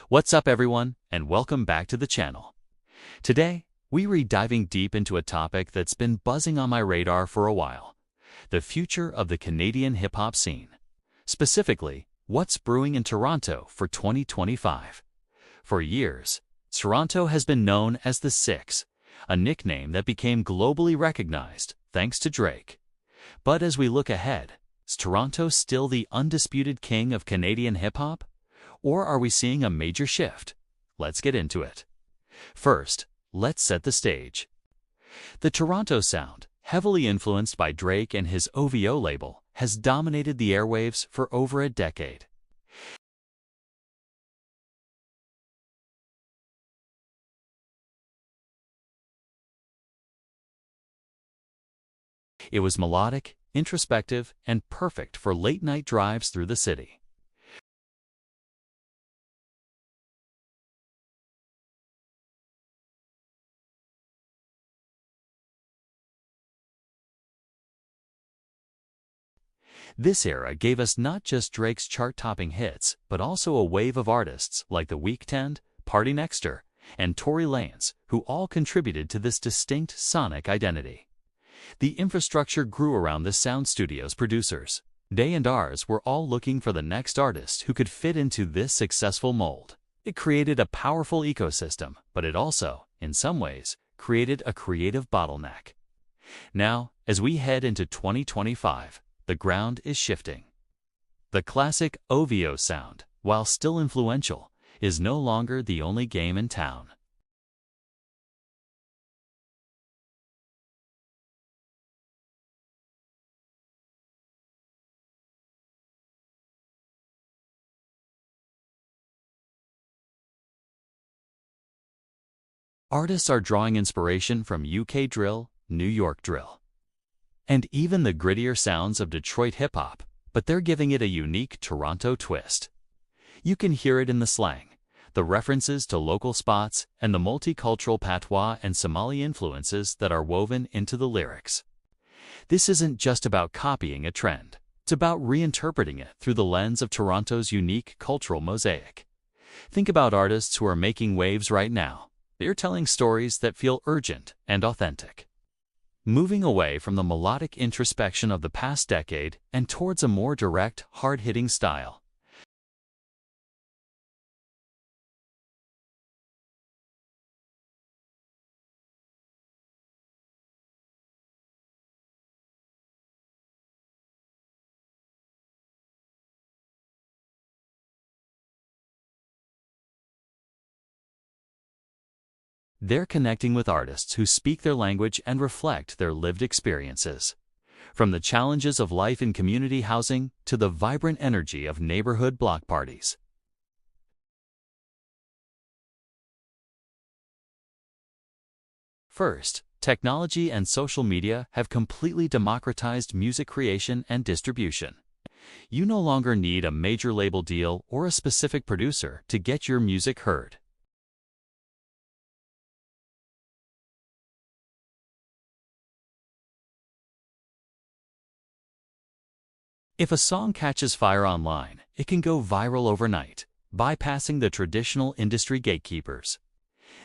What's up everyone, and welcome back to the channel. Today, we're diving deep into a topic that's been buzzing on my radar for a while: the future of the Canadian hip-hop scene. Specifically, what's brewing in Toronto for 2025. For years, Toronto has been known as the Six, a nickname that became globally recognized thanks to Drake. But as we look ahead, is Toronto still the undisputed king of Canadian hip-hop? Or are we seeing a major shift? Let's get into it. First, let's set the stage. The Toronto sound, heavily influenced by Drake and his OVO label, has dominated the airwaves for over a decade. It was melodic, introspective, and perfect for late-night drives through the city. This era gave us not just Drake's chart-topping hits, but also a wave of artists like The Weeknd, Party Nexter, and Tory Lanez, who all contributed to this distinct sonic identity. The infrastructure grew around the sound studio's producers. They and ours were all looking for the next artist who could fit into this successful mold. It created a powerful ecosystem, but it also, in some ways, created a creative bottleneck. Now, as we head into 2025, the ground is shifting. The classic OVO sound, while still influential, is no longer the only game in town. Artists are drawing inspiration from UK drill, New York drill, and even the grittier sounds of Detroit hip-hop, but they're giving it a unique Toronto twist. You can hear it in the slang, the references to local spots, and the multicultural patois and Somali influences that are woven into the lyrics. This isn't just about copying a trend. It's about reinterpreting it through the lens of Toronto's unique cultural mosaic. Think about artists who are making waves right now. They're telling stories that feel urgent and authentic, moving away from the melodic introspection of the past decade and towards a more direct, hard-hitting style. They're connecting with artists who speak their language and reflect their lived experiences. From the challenges of life in community housing to the vibrant energy of neighborhood block parties. First, technology and social media have completely democratized music creation and distribution. You no longer need a major label deal or a specific producer to get your music heard. If a song catches fire online, it can go viral overnight, bypassing the traditional industry gatekeepers.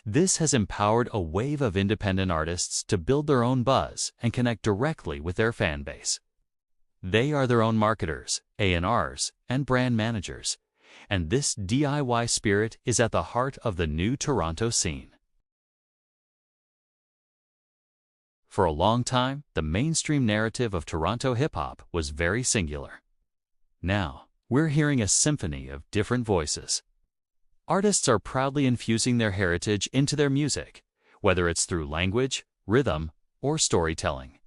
This has empowered a wave of independent artists to build their own buzz and connect directly with their fan base. They are their own marketers, A&Rs, and brand managers, and this DIY spirit is at the heart of the new Toronto scene. For a long time, the mainstream narrative of Toronto hip-hop was very singular. Now, we're hearing a symphony of different voices. Artists are proudly infusing their heritage into their music, whether it's through language, rhythm, or storytelling.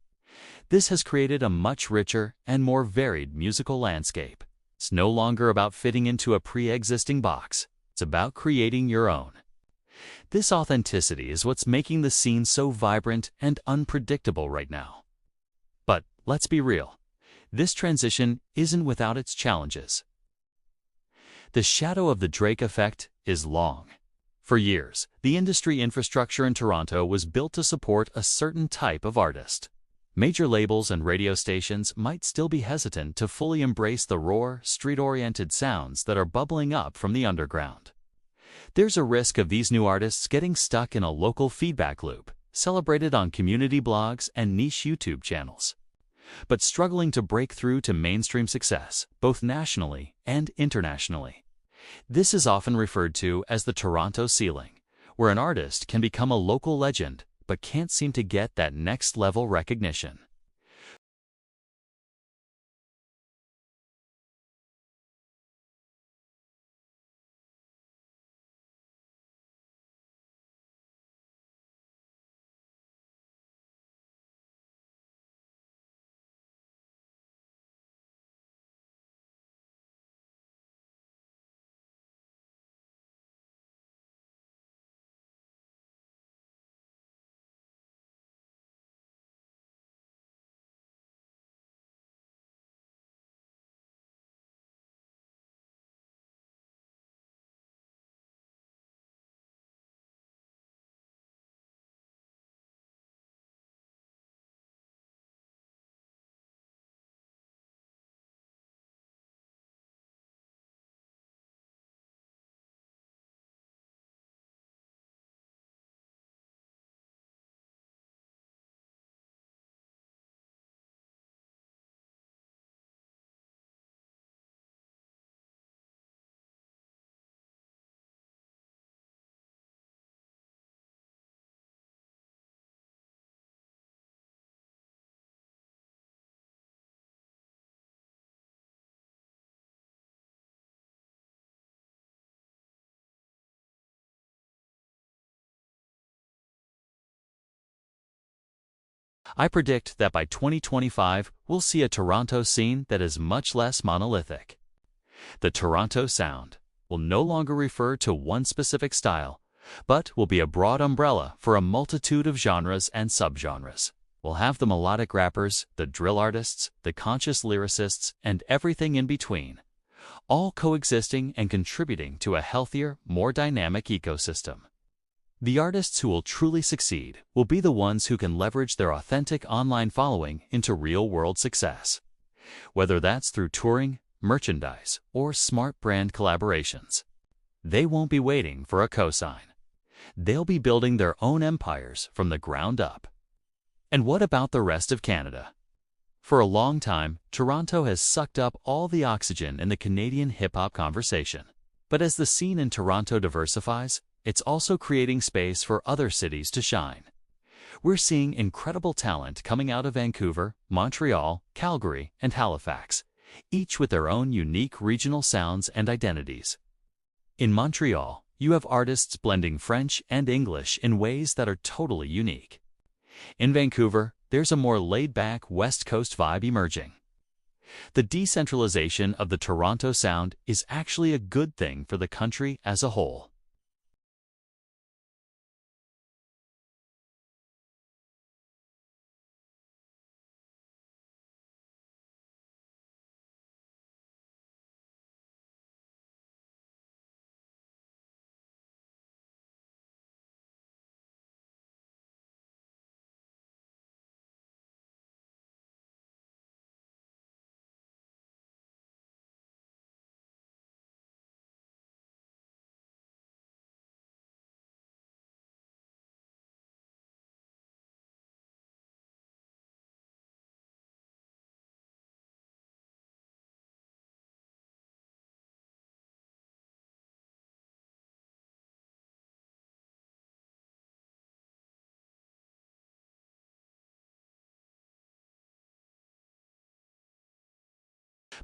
This has created a much richer and more varied musical landscape. It's no longer about fitting into a pre-existing box. It's about creating your own. This authenticity is what's making the scene so vibrant and unpredictable right now. But let's be real, this transition isn't without its challenges. The shadow of the Drake effect is long. For years, the industry infrastructure in Toronto was built to support a certain type of artist. Major labels and radio stations might still be hesitant to fully embrace the raw, street-oriented sounds that are bubbling up from the underground. There's a risk of these new artists getting stuck in a local feedback loop, celebrated on community blogs and niche YouTube channels, but struggling to break through to mainstream success, both nationally and internationally. This is often referred to as the Toronto ceiling, where an artist can become a local legend but can't seem to get that next-level recognition. I predict that by 2025, we'll see a Toronto scene that is much less monolithic. The Toronto sound will no longer refer to one specific style, but will be a broad umbrella for a multitude of genres and subgenres. We'll have the melodic rappers, the drill artists, the conscious lyricists, and everything in between, all coexisting and contributing to a healthier, more dynamic ecosystem. The artists who will truly succeed will be the ones who can leverage their authentic online following into real-world success, whether that's through touring, merchandise, or smart brand collaborations. They won't be waiting for a cosign. They'll be building their own empires from the ground up. And what about the rest of Canada? For a long time, Toronto has sucked up all the oxygen in the Canadian hip-hop conversation. But as the scene in Toronto diversifies, it's also creating space for other cities to shine. We're seeing incredible talent coming out of Vancouver, Montreal, Calgary, and Halifax, each with their own unique regional sounds and identities. In Montreal, you have artists blending French and English in ways that are totally unique. In Vancouver, there's a more laid-back West Coast vibe emerging. The decentralization of the Toronto sound is actually a good thing for the country as a whole.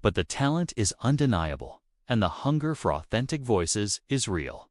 But the talent is undeniable, and the hunger for authentic voices is real.